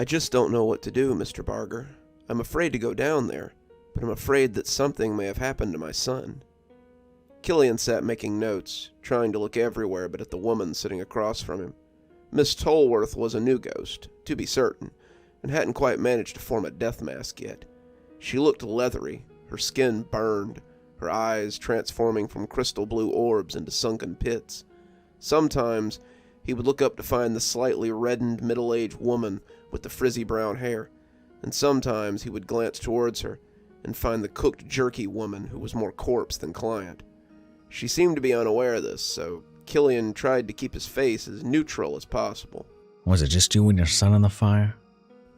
I just don't know what to do, Mr. Barger. I'm afraid to go down there, but I'm afraid that something may have happened to my son. Killian sat making notes, trying to look everywhere but at the woman sitting across from him. Miss Tolworth was a new ghost, to be certain, and hadn't quite managed to form a death mask yet. She looked leathery, her skin burned, her eyes transforming from crystal blue orbs into sunken pits. Sometimes he would look up to find the slightly reddened middle-aged woman with the frizzy brown hair, and sometimes he would glance towards her and find the cooked jerky woman who was more corpse than client. She seemed to be unaware of this, so Killian tried to keep his face as neutral as possible. Was it just you and your son in the fire?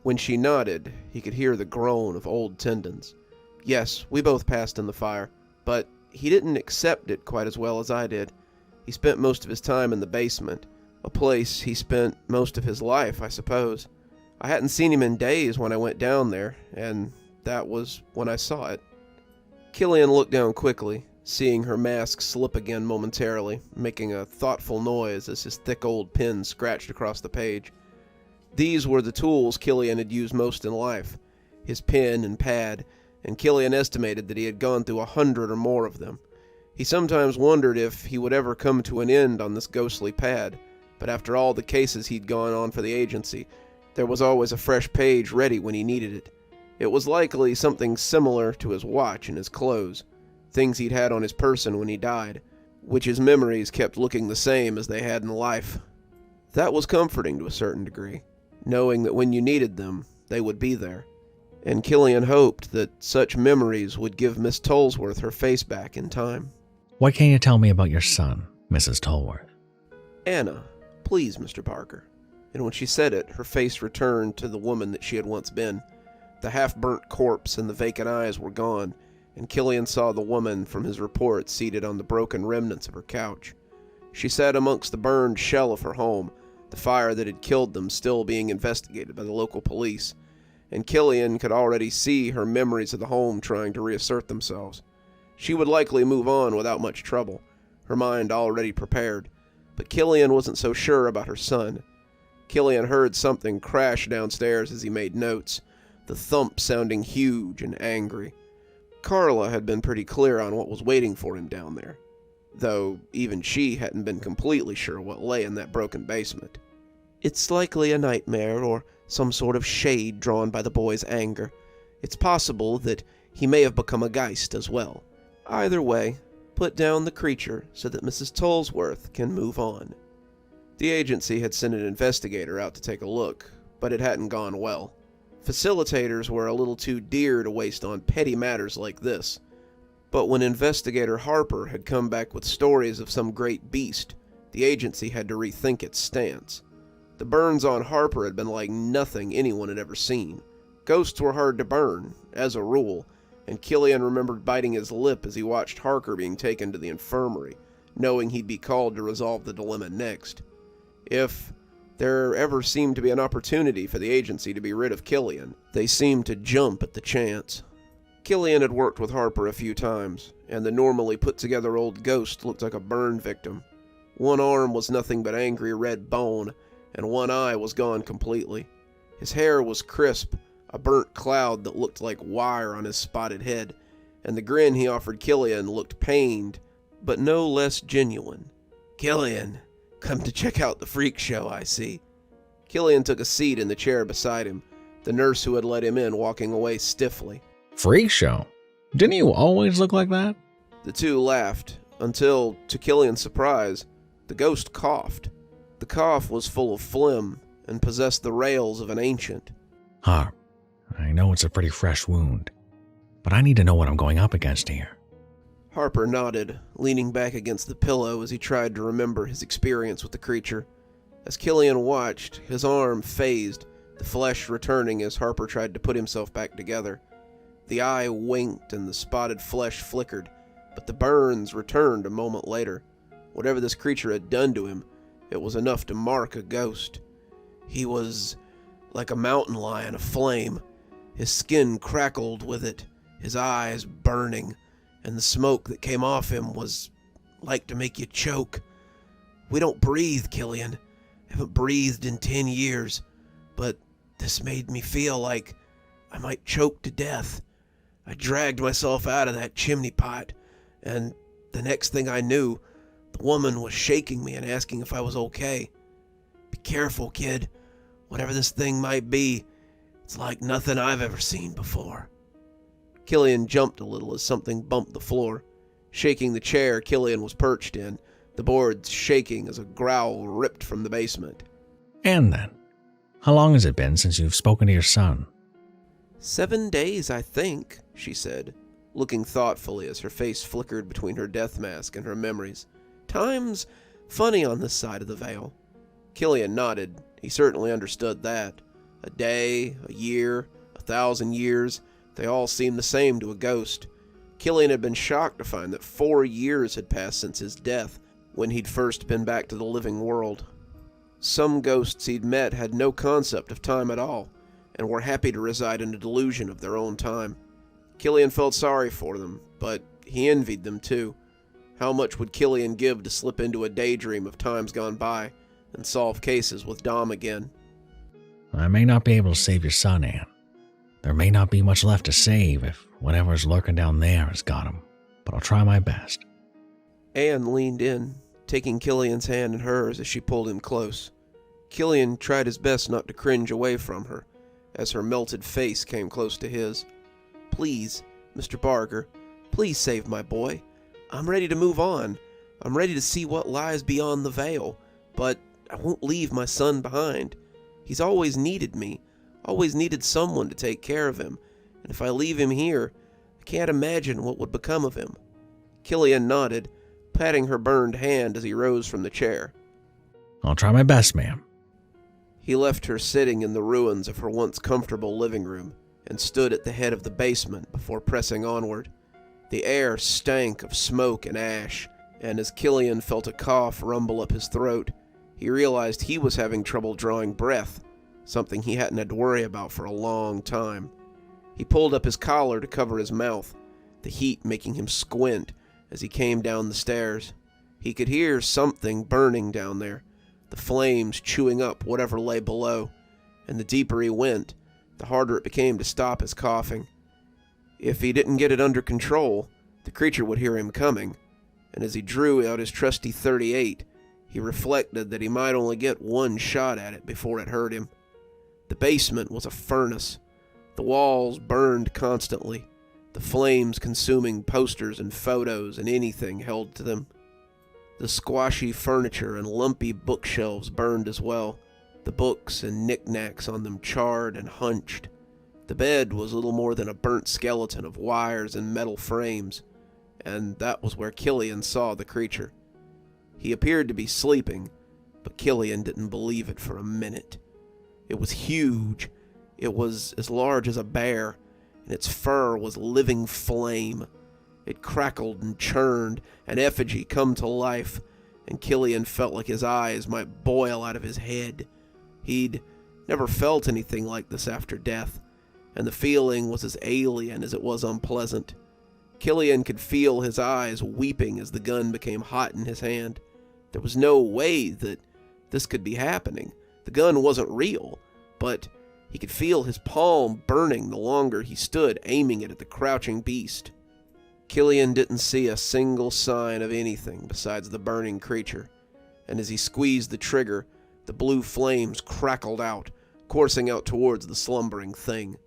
When she nodded, he could hear the groan of old tendons. Yes, we both passed in the fire, but he didn't accept it quite as well as I did. He spent most of his time in the basement, a place he spent most of his life, I suppose. I hadn't seen him in days when I went down there, and that was when I saw it. Killian looked down quickly, seeing her mask slip again momentarily, making a thoughtful noise as his thick old pen scratched across the page. These were the tools Killian had used most in life, his pen and pad, and Killian estimated that he had gone through 100 or more of them. He sometimes wondered if he would ever come to an end on this ghostly pad, but after all the cases he'd gone on for the agency, there was always a fresh page ready when he needed it. It was likely something similar to his watch and his clothes, things he'd had on his person when he died, which his memories kept looking the same as they had in life. That was comforting to a certain degree, knowing that when you needed them, they would be there. And Killian hoped that such memories would give Miss Tolworth her face back in time. What can you tell me about your son, Mrs. Tolworth? Anna, please, Mr. Barger. And when she said it, her face returned to the woman that she had once been. The half-burnt corpse and the vacant eyes were gone, and Killian saw the woman from his report seated on the broken remnants of her couch. She sat amongst the burned shell of her home, the fire that had killed them still being investigated by the local police, and Killian could already see her memories of the home trying to reassert themselves. She would likely move on without much trouble, her mind already prepared, but Killian wasn't so sure about her son. Killian heard something crash downstairs as he made notes, the thump sounding huge and angry. Carla had been pretty clear on what was waiting for him down there, though even she hadn't been completely sure what lay in that broken basement. It's likely a nightmare or some sort of shade drawn by the boy's anger. It's possible that he may have become a geist as well. Either way, put down the creature so that Mrs. Tolworth can move on. The agency had sent an investigator out to take a look, but it hadn't gone well. Facilitators were a little too dear to waste on petty matters like this. But when investigator Harper had come back with stories of some great beast, the agency had to rethink its stance. The burns on Harper had been like nothing anyone had ever seen. Ghosts were hard to burn, as a rule, and Killian remembered biting his lip as he watched Harker being taken to the infirmary, knowing he'd be called to resolve the dilemma next. If there ever seemed to be an opportunity for the agency to be rid of Killian, they seemed to jump at the chance. Killian had worked with Harper a few times, and the normally put-together old ghost looked like a burn victim. One arm was nothing but angry red bone, and one eye was gone completely. His hair was crisp, a burnt cloud that looked like wire on his spotted head, and the grin he offered Killian looked pained, but no less genuine. "Killian, come to check out the freak show, I see." Killian took a seat in the chair beside him, the nurse who had let him in walking away stiffly. Freak show? Didn't you always look like that? The two laughed, until, to Killian's surprise, the ghost coughed. The cough was full of phlegm, and possessed the rails of an ancient. Harp, I know it's a pretty fresh wound, but I need to know what I'm going up against here. Harper nodded, leaning back against the pillow as he tried to remember his experience with the creature. As Killian watched, his arm phased, the flesh returning as Harper tried to put himself back together. The eye winked and the spotted flesh flickered, but the burns returned a moment later. Whatever this creature had done to him, it was enough to mark a ghost. He was like a mountain lion aflame. His skin crackled with it, his eyes burning, and the smoke that came off him was like to make you choke. "We don't breathe, Killian. Haven't breathed in 10 years, but This made me feel like I might choke to death. I dragged myself out of that chimney pot, and the next thing I knew, the woman was shaking me and asking if I was okay. Be careful, kid. Whatever this thing might be, it's like nothing I've ever seen before. Killian jumped a little as something bumped the floor, shaking the chair Killian was perched in, the boards shaking as a growl ripped from the basement. And then, how long has it been since you've spoken to your son? 7 days, I think, she said, looking thoughtfully as her face flickered between her death mask and her memories. Time's funny on this side of the veil. Killian nodded. He certainly understood that. A day, a year, 1,000 years, they all seemed the same to a ghost. Killian had been shocked to find that 4 years had passed since his death, when he'd first been back to the living world. Some ghosts he'd met had no concept of time at all, and were happy to reside in a delusion of their own time. Killian felt sorry for them, but he envied them too. How much would Killian give to slip into a daydream of times gone by, and solve cases with Dom again? I may not be able to save your son, Anne. There may not be much left to save if whatever's lurking down there has got him, but I'll try my best. Anne leaned in, taking Killian's hand in hers as she pulled him close. Killian tried his best not to cringe away from her, as her melted face came close to his. Please, Mr. Barger, please save my boy. I'm ready to move on. I'm ready to see what lies beyond the veil, but I won't leave my son behind. He's always needed me, always needed someone to take care of him, and if I leave him here, I can't imagine what would become of him. Killian nodded, patting her burned hand as he rose from the chair. I'll try my best, ma'am. He left her sitting in the ruins of her once comfortable living room and stood at the head of the basement before pressing onward. The air stank of smoke and ash, and as Killian felt a cough rumble up his throat, he realized he was having trouble drawing breath, something he hadn't had to worry about for a long time. He pulled up his collar to cover his mouth, the heat making him squint as he came down the stairs. He could hear something burning down there, the flames chewing up whatever lay below, and the deeper he went, the harder it became to stop his coughing. If he didn't get it under control, the creature would hear him coming, and as he drew out his trusty .38, he reflected that he might only get one shot at it before it hurt him. The basement was a furnace. The walls burned constantly, the flames consuming posters and photos and anything held to them. The squashy furniture and lumpy bookshelves burned as well, the books and knickknacks on them charred and hunched. The bed was little more than a burnt skeleton of wires and metal frames, and that was where Killian saw the creature. He appeared to be sleeping, but Killian didn't believe it for a minute. It was huge. It was as large as a bear, and its fur was living flame. It crackled and churned, an effigy come to life, and Killian felt like his eyes might boil out of his head. He'd never felt anything like this after death, and the feeling was as alien as it was unpleasant. Killian could feel his eyes weeping as the gun became hot in his hand. There was no way that this could be happening. The gun wasn't real, but he could feel his palm burning the longer he stood aiming it at the crouching beast. Killian didn't see a single sign of anything besides the burning creature, and as he squeezed the trigger, the blue flames crackled out, coursing out towards the slumbering thing.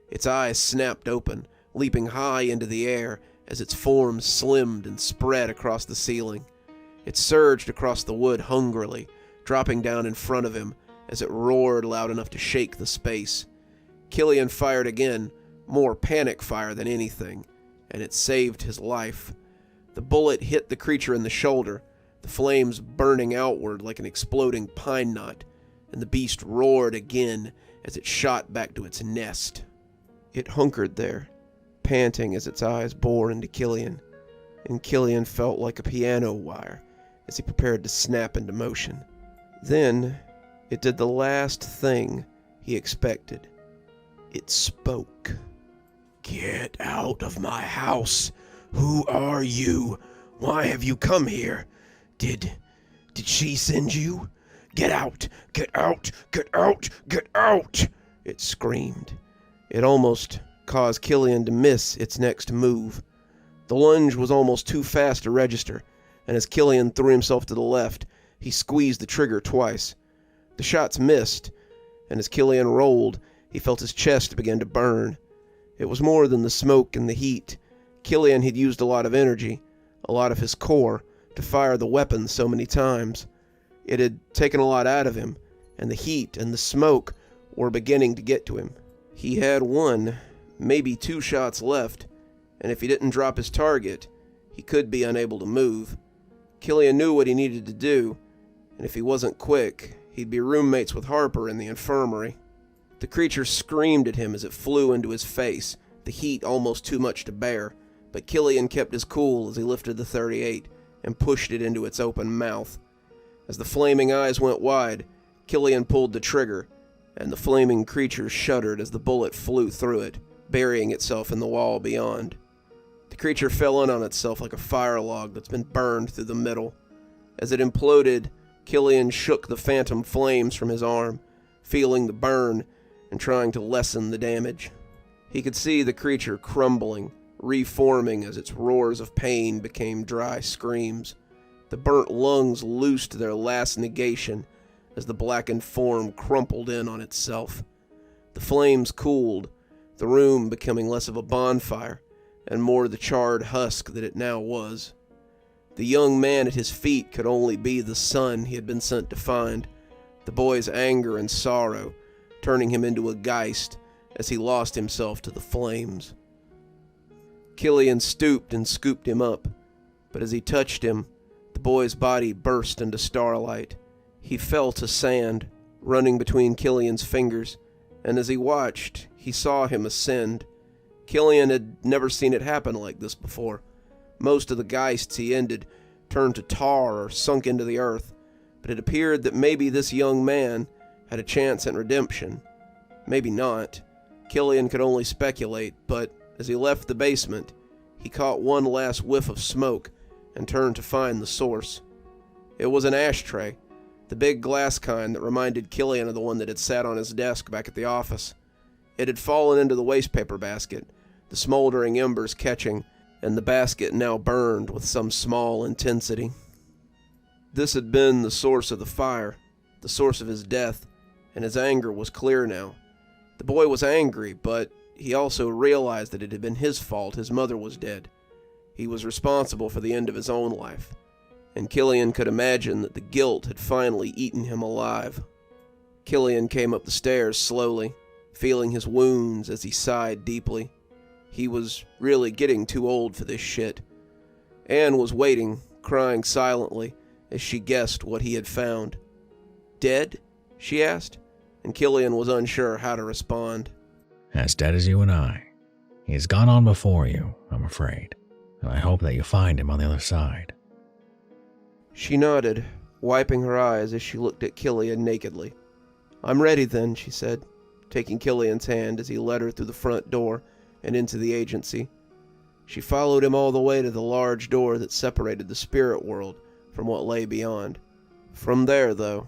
Its eyes snapped open, leaping high into the air as its form slimmed and spread across the ceiling. It surged across the wood hungrily, dropping down in front of him as it roared loud enough to shake the space. Killian fired again, more panic fire than anything, and it saved his life. The bullet hit the creature in the shoulder, the flames burning outward like an exploding pine knot, and the beast roared again as it shot back to its nest. It hunkered there, panting as its eyes bore into Killian, and Killian felt like a piano wire as he prepared to snap into motion. Then, it did the last thing he expected. It spoke. "Get out of my house! Who are you? Why have you come here? Did she send you? Get out! Get out! Get out! Get out!" It screamed. It almost caused Killian to miss its next move. The lunge was almost too fast to register, and as Killian threw himself to the left, he squeezed the trigger twice. The shots missed, and as Killian rolled, he felt his chest begin to burn. It was more than the smoke and the heat. Killian had used a lot of energy, a lot of his core, to fire the weapon so many times. It had taken a lot out of him, and the heat and the smoke were beginning to get to him. He had one, maybe 2 shots left, and if he didn't drop his target, he could be unable to move. Killian knew what he needed to do, and if he wasn't quick, he'd be roommates with Harper in the infirmary. The creature screamed at him as it flew into his face, the heat almost too much to bear, but Killian kept his cool as he lifted the .38 and pushed it into its open mouth. As the flaming eyes went wide, Killian pulled the trigger, and the flaming creature shuddered as the bullet flew through it, burying itself in the wall beyond. The creature fell in on itself like a fire log that's been burned through the middle. As it imploded, Killian shook the phantom flames from his arm, feeling the burn and trying to lessen the damage. He could see the creature crumbling, reforming as its roars of pain became dry screams. The burnt lungs loosed their last negation as the blackened form crumpled in on itself. The flames cooled, the room becoming less of a bonfire and more the charred husk that it now was. The young man at his feet could only be the son he had been sent to find, the boy's anger and sorrow turning him into a geist as he lost himself to the flames. Killian stooped and scooped him up, but as he touched him, the boy's body burst into starlight. He fell to sand, running between Killian's fingers, and as he watched, he saw him ascend. Killian had never seen it happen like this before. Most of the geists he ended turned to tar or sunk into the earth, but it appeared that maybe this young man had a chance at redemption. Maybe not. Killian could only speculate, but as he left the basement, he caught one last whiff of smoke and turned to find the source. It was an ashtray, the big glass kind that reminded Killian of the one that had sat on his desk back at the office. It had fallen into the wastepaper basket, the smoldering embers catching, and the basket now burned with some small intensity. This had been the source of the fire, the source of his death, and his anger was clear now. The boy was angry, but he also realized that it had been his fault his mother was dead. He was responsible for the end of his own life, and Killian could imagine that the guilt had finally eaten him alive. Killian came up the stairs slowly, feeling his wounds as he sighed deeply. He was really getting too old for this shit. Anne was waiting, crying silently, as she guessed what he had found. "Dead?" she asked, and Killian was unsure how to respond. As dead as you and I. He has gone on before you, I'm afraid, and I hope that you find him on the other side. She nodded, wiping her eyes as she looked at Killian nakedly. "I'm ready then," she said, taking Killian's hand as he led her through the front door and into the agency. She followed him all the way to the large door that separated the spirit world from what lay beyond. From there, though,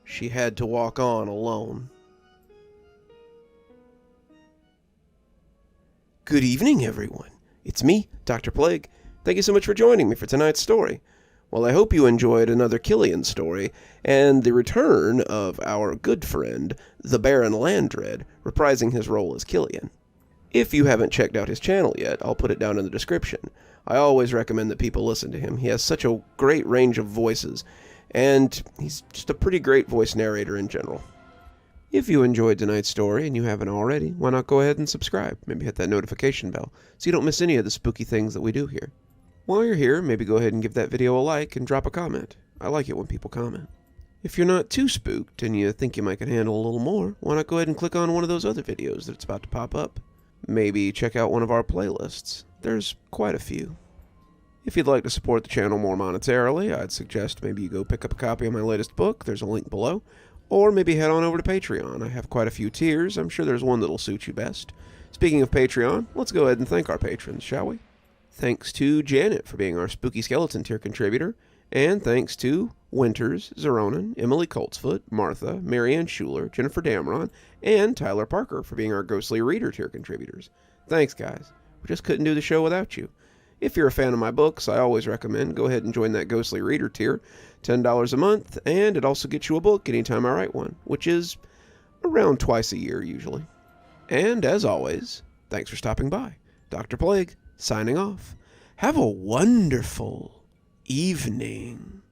she had to walk on alone. Good evening, everyone. It's me, Dr. Plague. Thank you so much for joining me for tonight's story. Well, I hope you enjoyed another Killian story, and the return of our good friend, the Baron Landred, reprising his role as Killian. If you haven't checked out his channel yet, I'll put it down in the description. I always recommend that people listen to him. He has such a great range of voices, and he's just a pretty great voice narrator in general. If you enjoyed tonight's story and you haven't already, why not go ahead and subscribe? Maybe hit that notification bell so you don't miss any of the spooky things that we do here. While you're here, maybe go ahead and give that video a like and drop a comment. I like it when people comment. If you're not too spooked and you think you might can handle a little more, why not go ahead and click on one of those other videos that's about to pop up. Maybe check out one of our playlists. There's quite a few. If you'd like to support the channel more monetarily, I'd suggest maybe you go pick up a copy of my latest book. There's a link below. Or maybe head on over to Patreon. I have quite a few tiers. I'm sure there's one that'll suit you best. Speaking of Patreon, let's go ahead and thank our patrons, shall we? Thanks to Janet for being our Spooky Skeleton tier contributor, and thanks to Winters, Xaronan, Emily Coltsfoot, Martha, Marianne Schuler, Jennifer Damron, and Tyler Parker for being our Ghostly Reader tier contributors. Thanks, guys. We just couldn't do the show without you. If you're a fan of my books, I always recommend go ahead and join that Ghostly Reader tier. $10 a month, and it also gets you a book anytime I write one, which is around twice a year usually. And as always, thanks for stopping by. Dr. Plague, signing off. Have a wonderful evening.